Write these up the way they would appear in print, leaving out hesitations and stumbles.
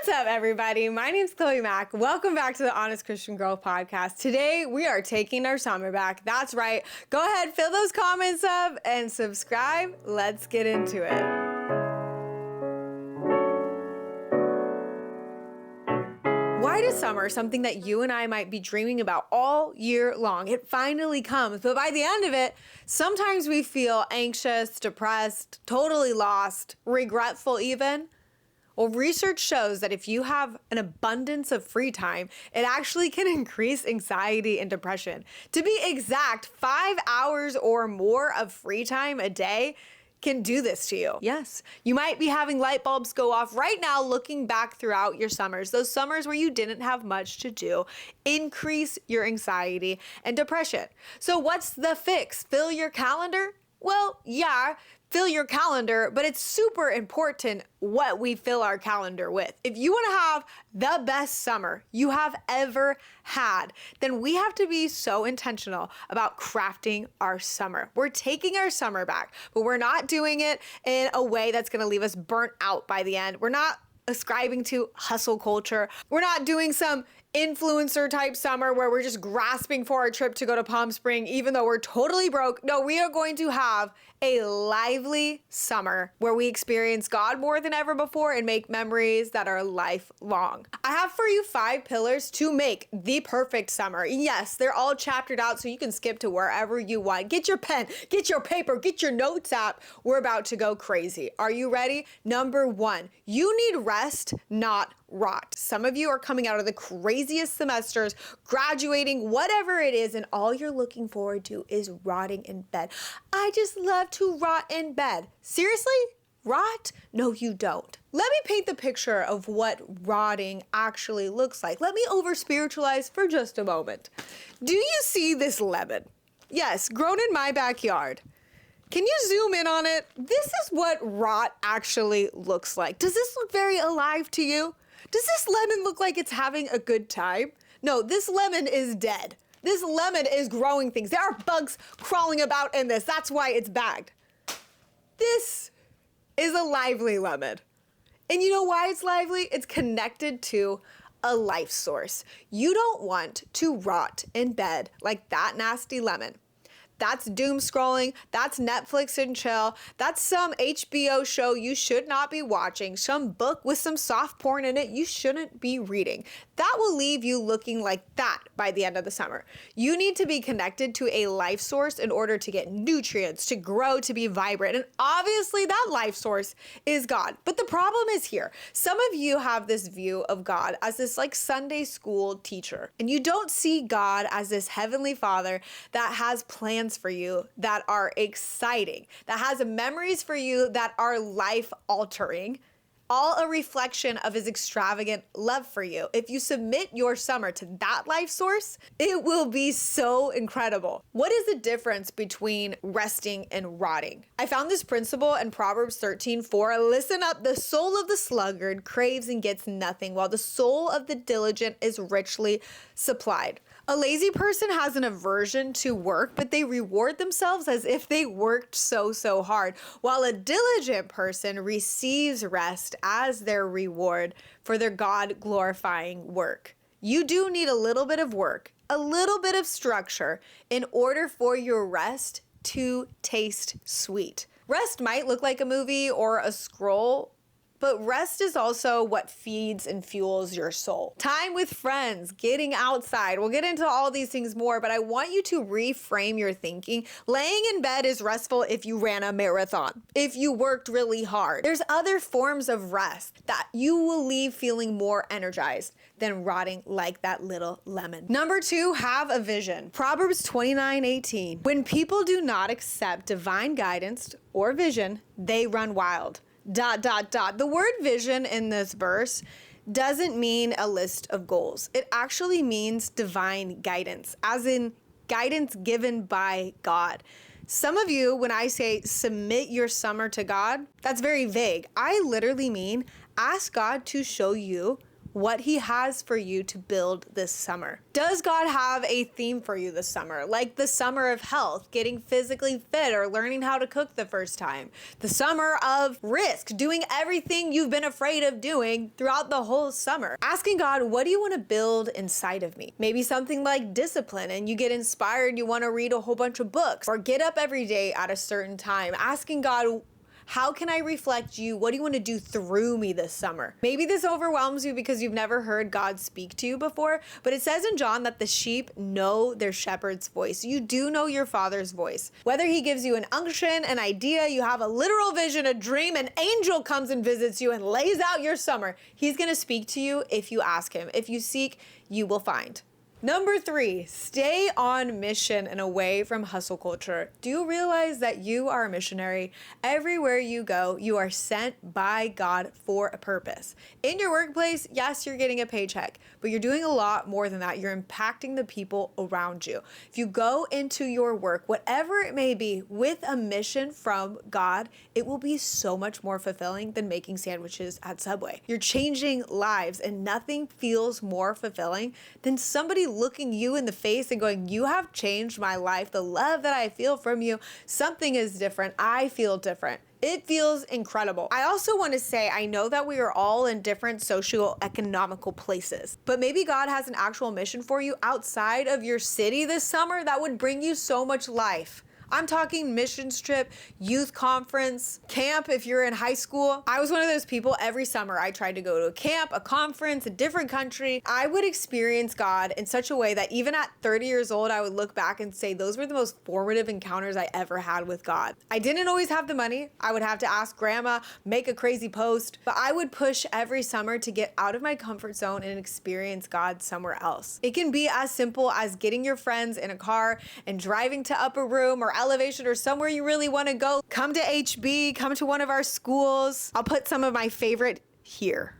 What's up, everybody? My name's Chloe Mack. Welcome back to the Honest Christian Girl podcast. Today, we are taking our summer back. That's right. Go ahead, fill those comments up and subscribe. Let's get into it. Why does summer, something that you and I might be dreaming about all year long, it finally comes, but by the end of it, sometimes we feel anxious, depressed, totally lost, regretful even? Well, research shows that if you have an abundance of free time, it actually can increase anxiety and depression. To be exact, 5 hours or more of free time a day can do this to you. Yes, you might be having light bulbs go off right now looking back throughout your summers, those summers where you didn't have much to do, increase your anxiety and depression. So what's the fix? Fill your calendar? Well, yeah, fill your calendar, but it's super important what we fill our calendar with. If you want to have the best summer you have ever had, then we have to be so intentional about crafting our summer. We're taking our summer back, but we're not doing it in a way that's going to leave us burnt out by the end. We're not ascribing to hustle culture. We're not doing some influencer type summer where we're just grasping for our trip to go to Palm Springs even though we're totally broke. No, we are going to have a lively summer where we experience God more than ever before and make memories that are lifelong. I have for you 5 pillars to make the perfect summer. Yes, they're all chaptered out so you can skip to wherever you want. Get your pen, get your paper, get your notes app. We're about to go crazy. Are you ready? Number 1, you need rest, not rot. Some of you are coming out of the craziest semesters, graduating, whatever it is, and all you're looking forward to is rotting in bed. I just love to rot in bed. Seriously? Rot? No, you don't. Let me paint the picture of what rotting actually looks like. Let me over-spiritualize for just a moment. Do you see this lemon? Yes, grown in my backyard. Can you zoom in on it? This is what rot actually looks like. Does this look very alive to you? Does this lemon look like it's having a good time? No, this lemon is dead. This lemon is growing things. There are bugs crawling about in this. That's why it's bagged. This is a lively lemon. And you know why it's lively? It's connected to a life source. You don't want to rot in bed like that nasty lemon. That's doom scrolling, that's Netflix and chill, that's some HBO show you should not be watching, some book with some soft porn in it you shouldn't be reading. That will leave you looking like that by the end of the summer. You need to be connected to a life source in order to get nutrients, to grow, to be vibrant. And obviously that life source is God. But the problem is here. Some of you have this view of God as this like Sunday school teacher, and you don't see God as this heavenly Father that has plans for you that are exciting, that has memories for you that are life altering, all a reflection of his extravagant love for you. If you submit your summer to that life source, it will be so incredible. What is the difference between resting and rotting? I found this principle in Proverbs 13:4. Listen up, the soul of the sluggard craves and gets nothing, while the soul of the diligent is richly supplied. A lazy person has an aversion to work, but they reward themselves as if they worked so hard, while a diligent person receives rest as their reward for their God-glorifying work. You do need a little bit of work, a little bit of structure in order for your rest to taste sweet. Rest might look like a movie or a scroll, but rest is also what feeds and fuels your soul. Time with friends, getting outside. We'll get into all these things more, but I want you to reframe your thinking. Laying in bed is restful if you ran a marathon, if you worked really hard. There's other forms of rest that you will leave feeling more energized than rotting like that little lemon. Number 2, have a vision. Proverbs 29:18. When people do not accept divine guidance or vision, they run wild. ... The word vision in this verse doesn't mean a list of goals. It actually means divine guidance, as in guidance given by God. Some of you, when I say submit your summer to God, that's very vague. I literally mean ask God to show you what he has for you to build this summer. Does God have a theme for you this summer? Like the summer of health, getting physically fit or learning how to cook the first time. The summer of risk, doing everything you've been afraid of doing throughout the whole summer. Asking God, what do you want to build inside of me? Maybe something like discipline and you get inspired, you want to read a whole bunch of books or get up every day at a certain time. Asking God, how can I reflect you? What do you want to do through me this summer? Maybe this overwhelms you because you've never heard God speak to you before, but it says in John that the sheep know their shepherd's voice. You do know your Father's voice. Whether he gives you an unction, an idea, you have a literal vision, a dream, an angel comes and visits you and lays out your summer, he's going to speak to you if you ask him. If you seek, you will find. Number 3, stay on mission and away from hustle culture. Do you realize that you are a missionary? Everywhere you go, you are sent by God for a purpose. In your workplace, yes, you're getting a paycheck, but you're doing a lot more than that. You're impacting the people around you. If you go into your work, whatever it may be, with a mission from God, it will be so much more fulfilling than making sandwiches at Subway. You're changing lives, and nothing feels more fulfilling than somebody looking you in the face and going, you have changed my life. The love that I feel from you, something is different. I feel different. It feels incredible. I also want to say, I know that we are all in different socio-economical places, but maybe God has an actual mission for you outside of your city this summer that would bring you so much life. I'm talking missions trip, youth conference, camp if you're in high school. I was one of those people every summer I tried to go to a camp, a conference, a different country. I would experience God in such a way that even at 30 years old, I would look back and say those were the most formative encounters I ever had with God. I didn't always have the money. I would have to ask grandma, make a crazy post, but I would push every summer to get out of my comfort zone and experience God somewhere else. It can be as simple as getting your friends in a car and driving to Upper Room or Elevation or somewhere you really want to go. Come to HB, come to one of our schools. I'll put some of my favorite here.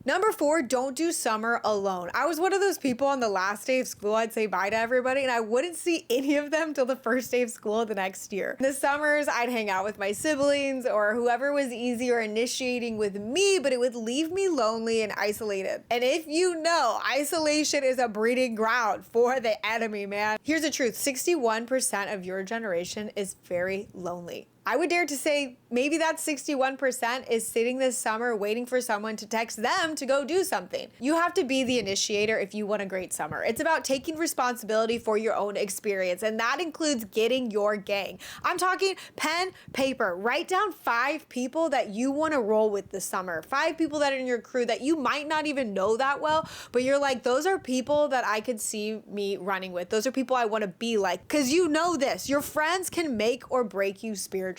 Number 4, don't do summer alone. I was one of those people on the last day of school, I'd say bye to everybody and I wouldn't see any of them till the first day of school the next year. In the summers, I'd hang out with my siblings or whoever was easier initiating with me, but it would leave me lonely and isolated. And if you know, isolation is a breeding ground for the enemy, man. Here's the truth, 61% of your generation is very lonely. I would dare to say maybe that 61% is sitting this summer waiting for someone to text them to go do something. You have to be the initiator if you want a great summer. It's about taking responsibility for your own experience, and that includes getting your gang. I'm talking pen, paper. Write down 5 people that you want to roll with this summer. 5 people that are in your crew that you might not even know that well, but you're like, those are people that I could see me running with. Those are people I want to be like. Because you know this, your friends can make or break you spiritually.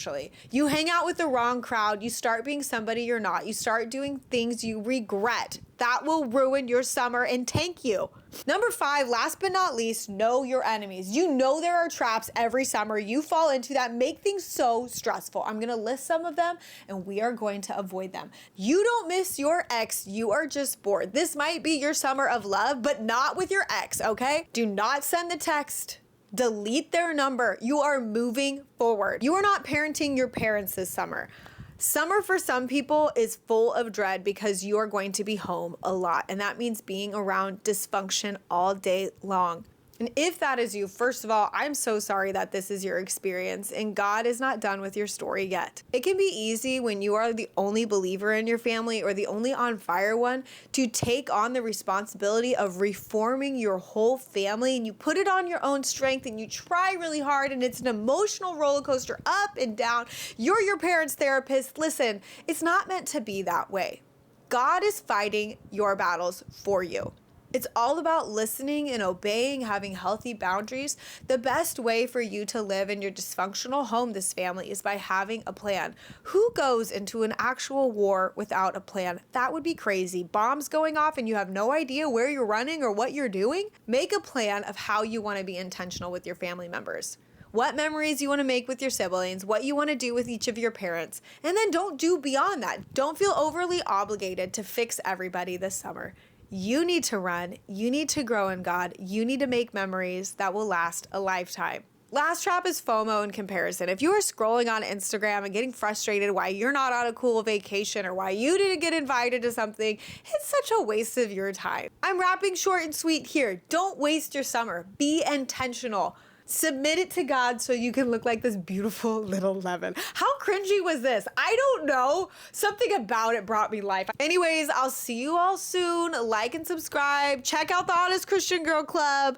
You hang out with the wrong crowd, you start being somebody you're not, you start doing things you regret. That will ruin your summer and tank you. Number 5, last but not least, know your enemies. You know there are traps every summer you fall into that make things so stressful. I'm gonna list some of them and we are going to avoid them. You don't miss your ex, you are just bored. This might be your summer of love, but not with your ex, okay? Do not send the text. Delete their number. You are moving forward. You are not parenting your parents this summer. Summer for some people is full of dread because you are going to be home a lot, and that means being around dysfunction all day long. And if that is you, first of all, I'm so sorry that this is your experience and God is not done with your story yet. It can be easy when you are the only believer in your family or the only on fire one to take on the responsibility of reforming your whole family, and you put it on your own strength and you try really hard and it's an emotional roller coaster up and down. You're your parents' therapist. Listen, it's not meant to be that way. God is fighting your battles for you. It's all about listening and obeying, having healthy boundaries. The best way for you to live in your dysfunctional home, this family, is by having a plan. Who goes into an actual war without a plan? That would be crazy. Bombs going off and you have no idea where you're running or what you're doing? Make a plan of how you want to be intentional with your family members. What memories you want to make with your siblings, what you want to do with each of your parents, and then don't do beyond that. Don't feel overly obligated to fix everybody this summer. You need to run. You need to grow in God. You need to make memories that will last a lifetime. Last trap is FOMO and comparison. If you are scrolling on Instagram and getting frustrated why you're not on a cool vacation or why you didn't get invited to something, it's such a waste of your time. I'm wrapping short and sweet here. Don't waste your summer. Be intentional. Submit it to God so you can look like this beautiful little lemon. How cringy was this? I don't know. Something about it brought me life. Anyways, I'll see you all soon. Like and subscribe. Check out the Honest Christian Girl Club.